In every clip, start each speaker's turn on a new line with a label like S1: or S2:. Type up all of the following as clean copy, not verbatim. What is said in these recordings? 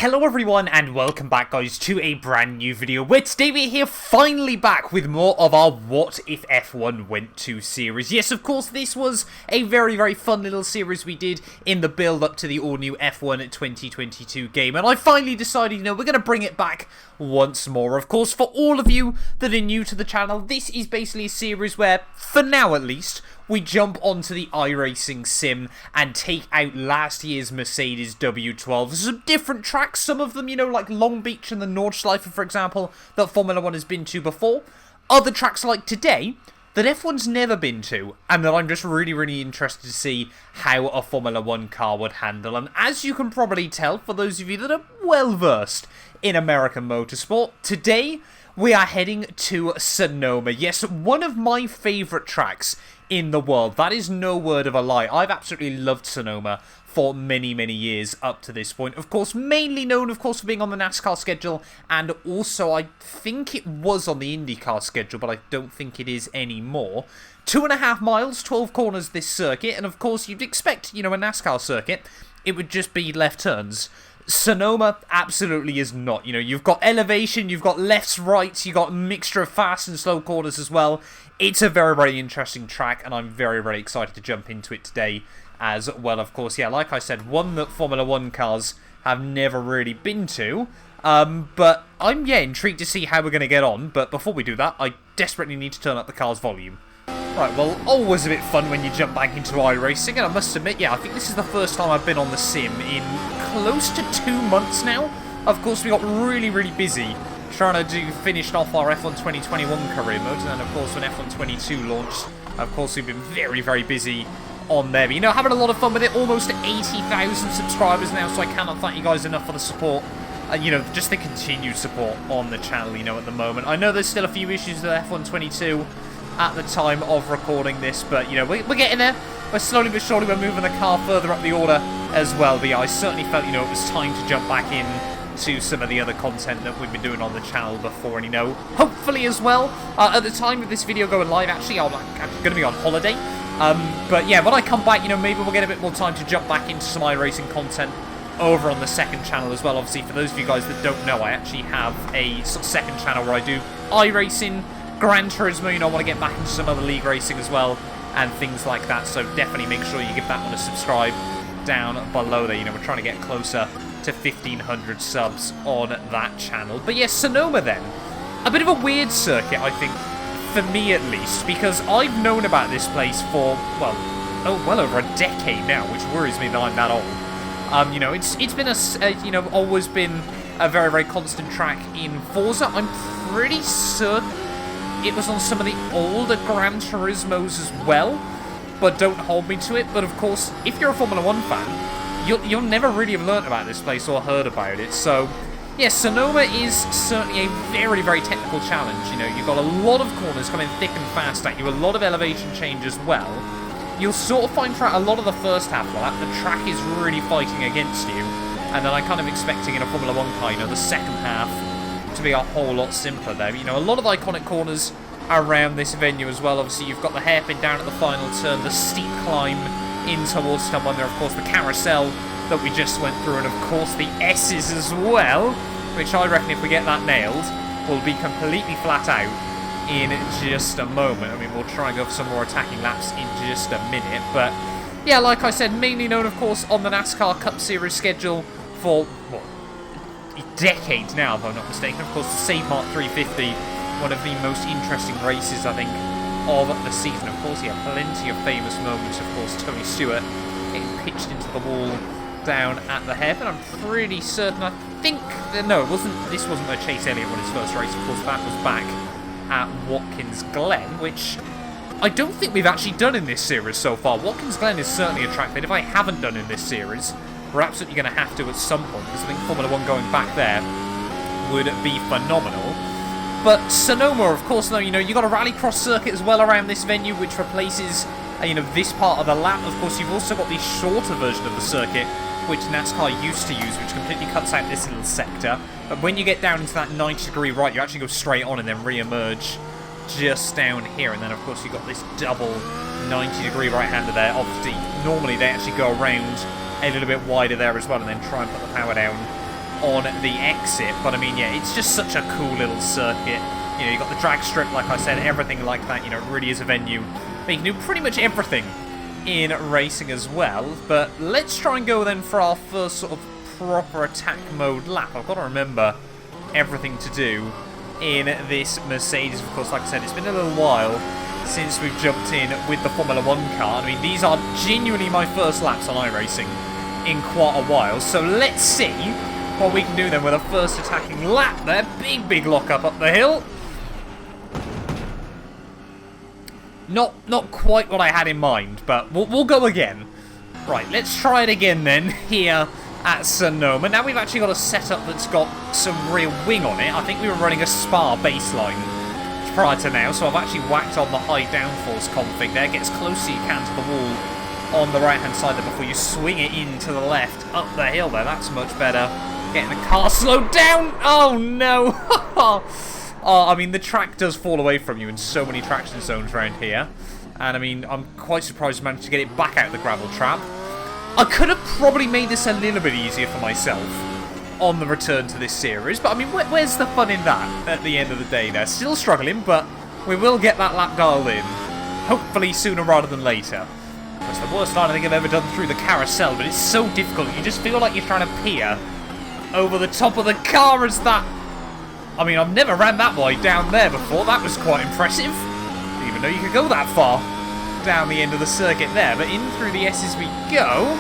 S1: Hello everyone and welcome back guys to a brand new video where today we're here finally back with more of our What If F1 Went To series. Yes, of course, this was a very fun little series we did in the build up to the all new F1 2022 game, and I finally decided, we're going to bring it back once more. Of course, for all of you that are new to the channel, this is basically a series where, for now at least, we jump onto the iRacing sim and take out last year's Mercedes W12. There's some different tracks, some of them, like Long Beach and the Nordschleife, for example, that Formula 1 has been to before. Other tracks like today that F1's never been to, and that I'm just really interested to see how a Formula 1 car would handle. And as you can probably tell, for those of you that are well versed in American motorsport, today we are heading to Sonoma. Yes, one of my favourite tracks in the world. That is no word of a lie. I've absolutely loved Sonoma for many years up to this point. Of course, mainly known, for being on the NASCAR schedule, and also I think it was on the IndyCar schedule, but I don't think it is anymore. 2.5 miles, 12 corners this circuit, and of course you'd expect, a NASCAR circuit, it would just be left turns. Sonoma absolutely is not. You've got elevation, you've got lefts, rights, you've got a mixture of fast and slow corners as well. It's a very interesting track, and I'm very excited to jump into it today as well, of course. Yeah, like I said, one that Formula 1 cars have never really been to. But I'm, intrigued to see how we're going to get on. But before we do that, I desperately need to turn up the car's volume. Right, well, always a bit fun when you jump back into iRacing, and I must admit, I think this is the first time I've been on the sim in close to 2 months now. Of course, we got really busy trying to finish off our F1 2021 career mode, and then, of course, when F1 22 launched, of course, we've been very busy on there. But, having a lot of fun with it. Almost 80,000 subscribers now, so I cannot thank you guys enough for the support. Just the continued support on the channel, at the moment. I know there's still a few issues with F1 22 at the time of recording this, but, we're getting there. We're slowly but surely, we're moving the car further up the order as well. But, I certainly felt, it was time to jump back in to some of the other content that we've been doing on the channel before, and hopefully as well, at the time of this video going live, actually, I'm going to be on holiday, but yeah, when I come back, maybe we'll get a bit more time to jump back into some iRacing content over on the second channel as well. Obviously, for those of you guys that don't know, I actually have a sort of second channel where I do iRacing, Gran Turismo, I want to get back into some other league racing as well, and things like that, so definitely make sure you give that one a subscribe down below there. We're trying to get closer to 1,500 subs on that channel. But yes, Sonoma then. A bit of a weird circuit, I think, for me at least, because I've known about this place for, well over a decade now, which worries me that I'm that old. It's been always been a very constant track in Forza. I'm pretty certain it was on some of the older Gran Turismos as well, but don't hold me to it. But of course, if you're a Formula 1 fan, you'll never really have learnt about this place or heard about it. So, yeah, Sonoma is certainly a very technical challenge. You've got a lot of corners coming thick and fast at you, a lot of elevation change as well. You'll sort of find throughout a lot of the first half of that, the track is really fighting against you. And then I'm kind of expecting in a Formula 1 car, the second half to be a whole lot simpler there. A lot of iconic corners around this venue as well. Obviously, you've got the hairpin down at the final turn, the steep climb in towards turn 1 there, of course, the carousel that we just went through, and of course the S's as well, which I reckon if we get that nailed, will be completely flat out in just a moment. We'll try and go for some more attacking laps in just a minute, but yeah, like I said, mainly known, of course, on the NASCAR Cup Series schedule for, decades now, if I'm not mistaken. Of course, the Save Mark 350, one of the most interesting races, I think, of the season. Of course, he had plenty of famous moments. Of course, Tony Stewart getting pitched into the wall down at the hairpin. I'm pretty certain, I think, no, this wasn't where Chase Elliott won his first race. Of course, that was back at Watkins Glen, which I don't think we've actually done in this series so far. Watkins Glen is certainly a track that if I haven't done in this series, we're absolutely going to have to at some point, because I think Formula 1 going back there would be phenomenal. But Sonoma, of course, though, you've got a rallycross circuit as well around this venue, which replaces, this part of the lap. Of course, you've also got the shorter version of the circuit, which NASCAR used to use, which completely cuts out this little sector. But when you get down into that 90-degree right, you actually go straight on and then re-emerge just down here. And then, of course, you've got this double 90-degree right-hander there. Obviously, normally they actually go around a little bit wider there as well, and then try and put the power down on the exit. But I mean, yeah, it's just such a cool little circuit. You know, you got the drag strip, like I said, everything like that. You know, it really is a venue where you can do pretty much everything in racing as well. But let's try and go then for our first sort of proper attack mode lap. I've got to remember everything to do in this Mercedes. Of course, like I said, it's been a little while since we've jumped in with the Formula 1 car. I mean, these are genuinely my first laps on iRacing in quite a while. So let's see what we can do then with a first attacking lap there. Big lockup up the hill. Not quite what I had in mind, but we'll go again. Right, let's try it again then here at Sonoma. Now we've actually got a setup that's got some rear wing on it. I think we were running a Spa baseline prior to now, so I've actually whacked on the high downforce config there. Get as close as you can to the wall on the right hand side there before you swing it in to the left up the hill there. That's much better. Getting the car slowed down. Oh no. Oh, I mean, the track does fall away from you in so many traction zones around here. And I mean, I'm quite surprised I managed to get it back out of the gravel trap. I could have probably made this a little bit easier for myself on the return to this series. But I mean, where's the fun in that at the end of the day there? Still struggling, but we will get that lap dialed in. Hopefully sooner rather than later. That's the worst line I think I've ever done through the carousel, but it's so difficult. You just feel like you're trying to peer over the top of the car as that... I mean, I've never ran that wide down there before. That was quite impressive. Didn't even know you could go that far down the end of the circuit there. But in through the S's we go.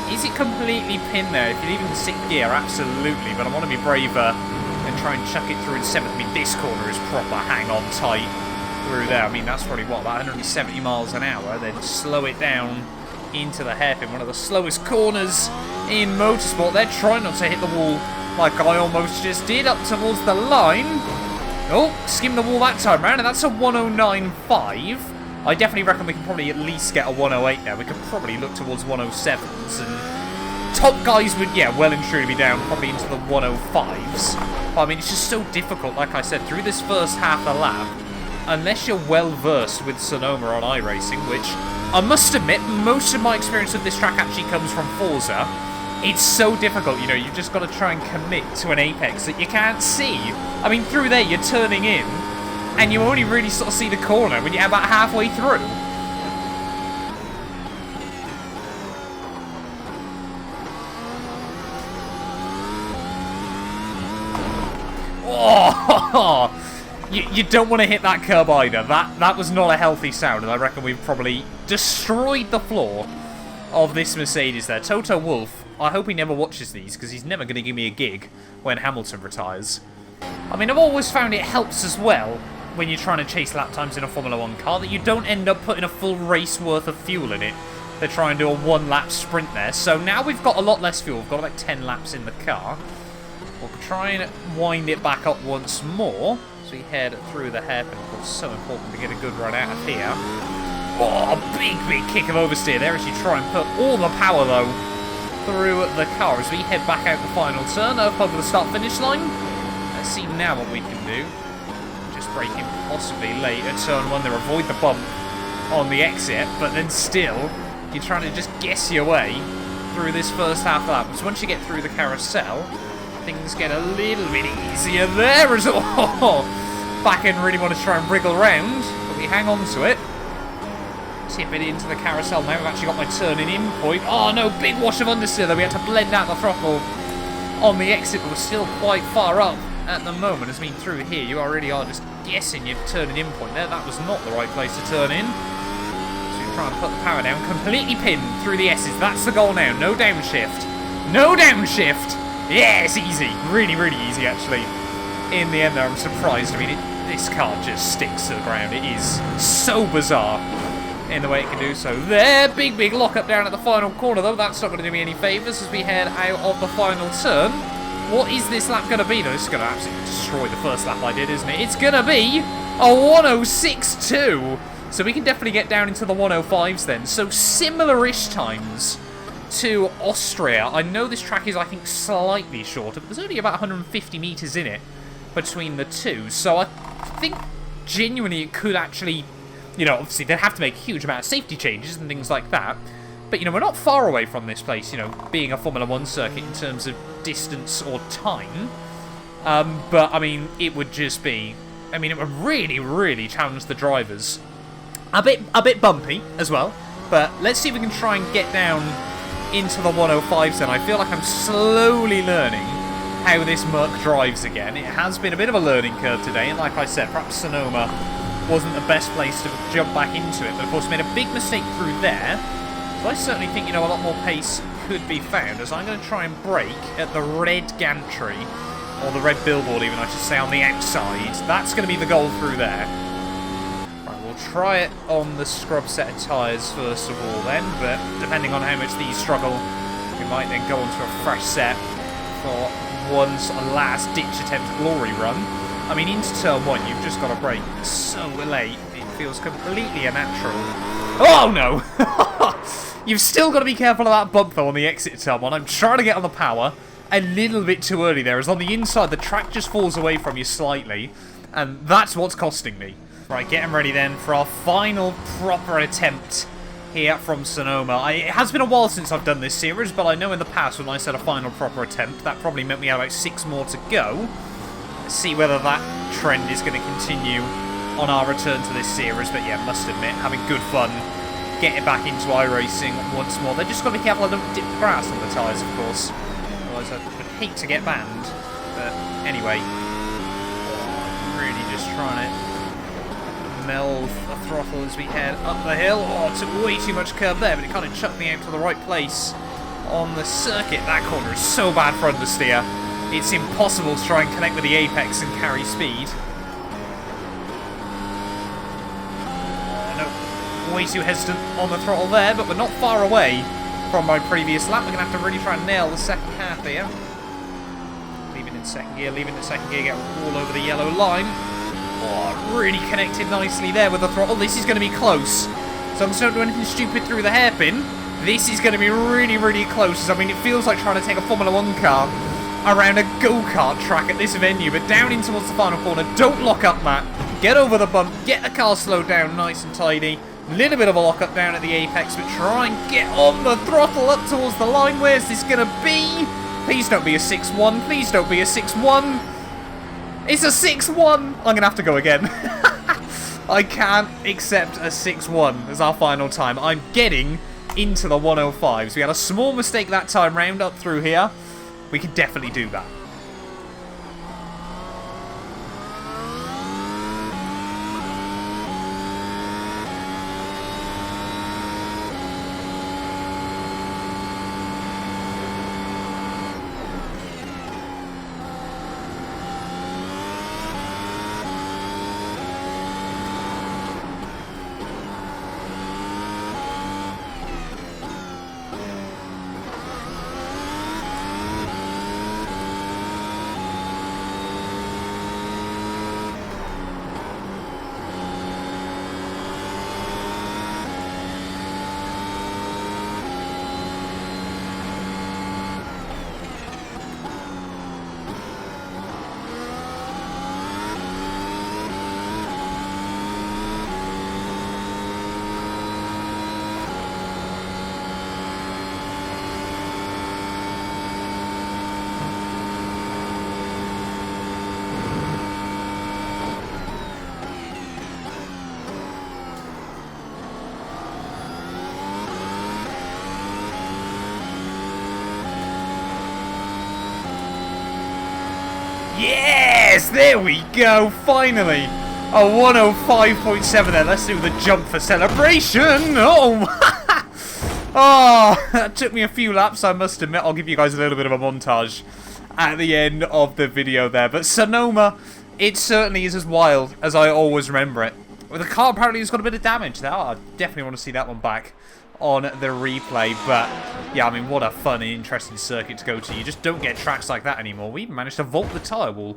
S1: Is it completely pinned there? If you're leaving the 6th gear, absolutely. But I want to be braver and try and chuck it through in 7th. I mean, this corner is proper hang-on tight through there. I mean, that's probably, what, about 170 miles an hour. Then slow it down into the hairpin. One of the slowest corners in motorsport. They're trying not to hit the wall like I almost just did, up towards the line. Oh, skimmed the wall that time round, and that's a 109.5. I definitely reckon we can probably at least get a 108 there. We could probably look towards 107s, and top guys would, yeah, well and truly be down probably into the 105s. But, I mean, it's just so difficult, like I said, through this first half of the lap, unless you're well versed with Sonoma on iRacing, which I must admit, most of my experience of this track actually comes from Forza. It's so difficult, you know, you've just got to try and commit to an apex that you can't see. I mean, through there, you're turning in, and you only really sort of see the corner when you're about halfway through. Oh, you don't want to hit that curb either. That was not a healthy sound, and I reckon we've probably destroyed the floor of this Mercedes there. Toto Wolff, I hope he never watches these, because he's never going to give me a gig when Hamilton retires. I mean, I've always found it helps as well when you're trying to chase lap times in a Formula 1 car that you don't end up putting a full race worth of fuel in it to try and do a one-lap sprint there. So now we've got a lot less fuel. We've got about 10 laps in the car. We'll try and wind it back up once more as we head through the hairpin. Of course, so important to get a good run out of here. Oh, a big kick of oversteer there as you try and put all the power, though, through the car as we head back out the final turn up over the start-finish line. Let's see now what we can do. Just braking possibly late at turn 1 there, avoid the bump on the exit, but then still, you're trying to just guess your way through this first half lap. Because once you get through the carousel, things get a little bit easier there as well. Back end really want to try and wriggle around, but we hang on to it. Tip it into the carousel now. We've actually got my turning in point. Oh no, big wash of understeer though. We had to blend out the throttle on the exit, but we're still quite far up at the moment. As I mean, through here, you already are just guessing your turning in point there. That was not the right place to turn in. So you try and put the power down. Completely pinned through the S's. That's the goal now. No downshift. No downshift. Yes, easy. Really easy, actually. In the end there, I'm surprised. I mean, this car just sticks to the ground. It is so bizarre in the way it can do so. There, big lock-up down at the final corner, though. That's not going to do me any favours as we head out of the final turn. What is this lap going to be, though? This is going to absolutely destroy the first lap I did, isn't it? It's going to be a 106.2. So we can definitely get down into the 105s then. So similar-ish times to Austria. I know this track is, I think, slightly shorter, but there's only about 150 metres in it between the two. So I think genuinely it could actually... You know, obviously they'd have to make a huge amount of safety changes and things like that. But, you know, we're not far away from this place, you know, being a Formula 1 circuit in terms of distance or time. But, I mean, it would just be... I mean, it would really, really challenge the drivers. A bit bumpy as well. But let's see if we can try and get down into the 105s then. I feel like I'm slowly learning how this Merc drives again. It has been a bit of a learning curve today, and like I said, perhaps Sonoma wasn't the best place to jump back into it, but of course made a big mistake through there. So I certainly think, you know, a lot more pace could be found, as I'm going to try and brake at the red gantry, or the red billboard even, I should say, on the outside. That's going to be the goal through there. Right, we'll try it on the scrub set of tyres first of all then, but depending on how much these struggle, we might then go on to a fresh set for one sort of last-ditch attempt glory run. I mean, into turn 1, you've just got to brake so late, it feels completely unnatural. Oh, no! You've still got to be careful of that bump, though, on the exit turn 1. I'm trying to get on the power a little bit too early there, as on the inside, the track just falls away from you slightly, and that's what's costing me. Right, getting ready then for our final proper attempt here from Sonoma. It has been a while since I've done this series, but I know in the past when I said a final proper attempt, that probably meant we had about 6 more to go. Let's see whether that trend is going to continue on our return to this series. But yeah, must admit, having good fun getting back into iRacing once more. They've just got to be careful I don't dip the grass on the tyres, of course. Otherwise I would hate to get banned. But anyway, really just trying to meld the throttle as we head up the hill. Oh, it took way too much curb there, but it kind of chucked me out to the right place on the circuit. That corner is so bad for understeer. It's impossible to try and connect with the apex and carry speed. Oh, no, way too hesitant on the throttle there, but we're not far away from my previous lap. We're going to have to really try and nail the second half here. Leaving in second gear, get all over the yellow line. Oh, really connected nicely there with the throttle. This is going to be close. So I'm just don't do anything stupid through the hairpin. This is going to be really, really close. I mean, it feels like trying to take a Formula 1 car around a go-kart track at this venue, but down in towards the final corner. Don't lock up, Matt. Get over the bump. Get the car slowed down nice and tidy. Little bit of a lock-up down at the apex, but try and get on the throttle up towards the line. Where's this going to be? Please don't be a 6-1. Please don't be a 6-1. It's a 6-1! I'm going to have to go again. I can't accept a 6-1 as our final time. I'm getting into the 105s. We had a small mistake that time round up through here. We can definitely do that. Yes! There we go! Finally! A 105.7 there. Let's do the jump for celebration! Oh! Oh! That took me a few laps, I must admit. I'll give you guys a little bit of a montage at the end of the video there. But Sonoma, it certainly is as wild as I always remember it. Well, the car apparently has got a bit of damage there. I definitely want to see that one back on the replay. But yeah, I mean, what a fun and interesting circuit to go to. You just don't get tracks like that anymore. We even managed to vault the tyre wall.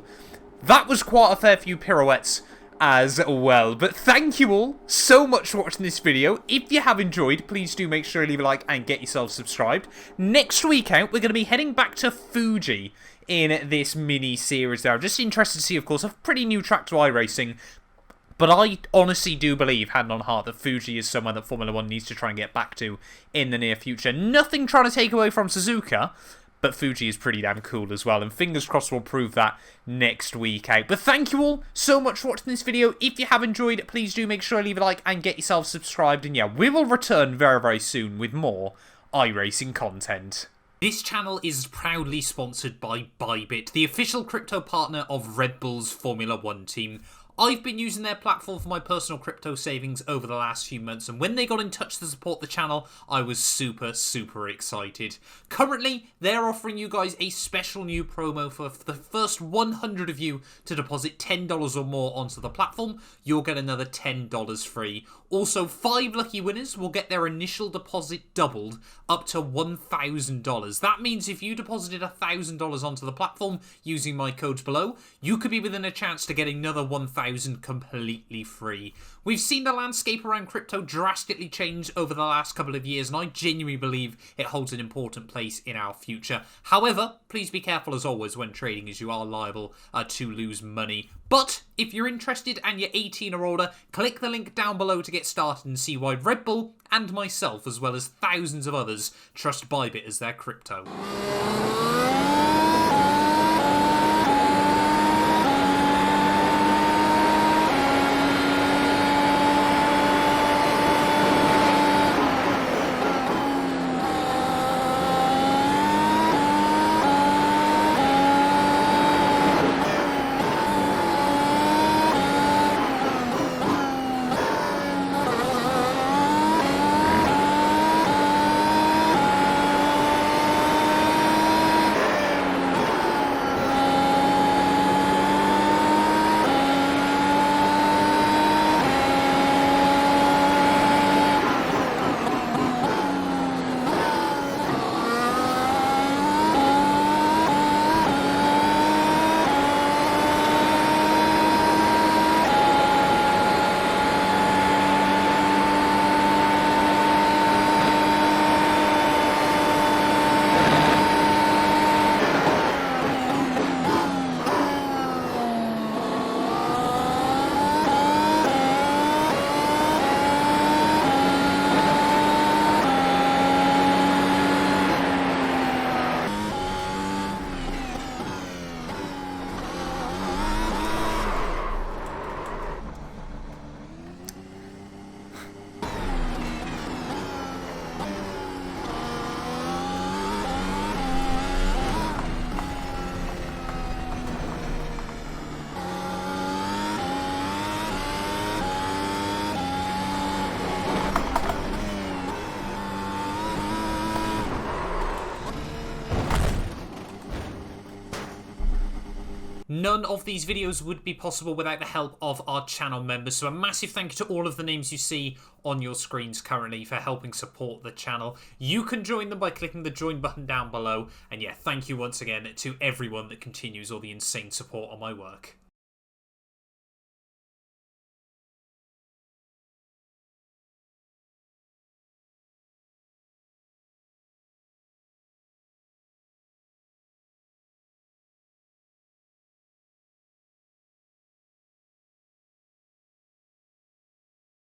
S1: That was quite a fair few pirouettes as well. But thank you all so much for watching this video. If you have enjoyed, please do make sure to leave a like and get yourself subscribed. Next week out, we're going to be heading back to Fuji in this mini series there. I'm just interested to see, of course, a pretty new track to iRacing. But I honestly do believe, hand on heart, that Fuji is somewhere that Formula 1 needs to try and get back to in the near future. Nothing trying to take away from Suzuka, but Fuji is pretty damn cool as well, and fingers crossed we'll prove that next week out. But thank you all so much for watching this video. If you have enjoyed, please do make sure to leave a like and get yourself subscribed. And yeah, we will return very, very soon with more iRacing content. This channel is proudly sponsored by Bybit, the official crypto partner of Red Bull's Formula 1 team. I've been using their platform for my personal crypto savings over the last few months, and when they got in touch to support the channel, I was super, super excited. Currently, they're offering you guys a special new promo for the first 100 of you to deposit $10 or more onto the platform. You'll get another $10 free. Also, 5 lucky winners will get their initial deposit doubled up to $1,000. That means if you deposited $1,000 onto the platform using my codes below, you could be within a chance to get another $1,000 completely free. We've seen the landscape around crypto drastically change over the last couple of years, and I genuinely believe it holds an important place in our future. However, please be careful as always when trading, as you are liable to lose money. But if you're interested and you're 18 or older, click the link down below to get started and see why Red Bull and myself, as well as thousands of others, trust Bybit as their crypto. None of these videos would be possible without the help of our channel members, so a massive thank you to all of the names you see on your screens currently for helping support the channel. You can join them by clicking the join button down below, and yeah, thank you once again to everyone that continues all the insane support on my work.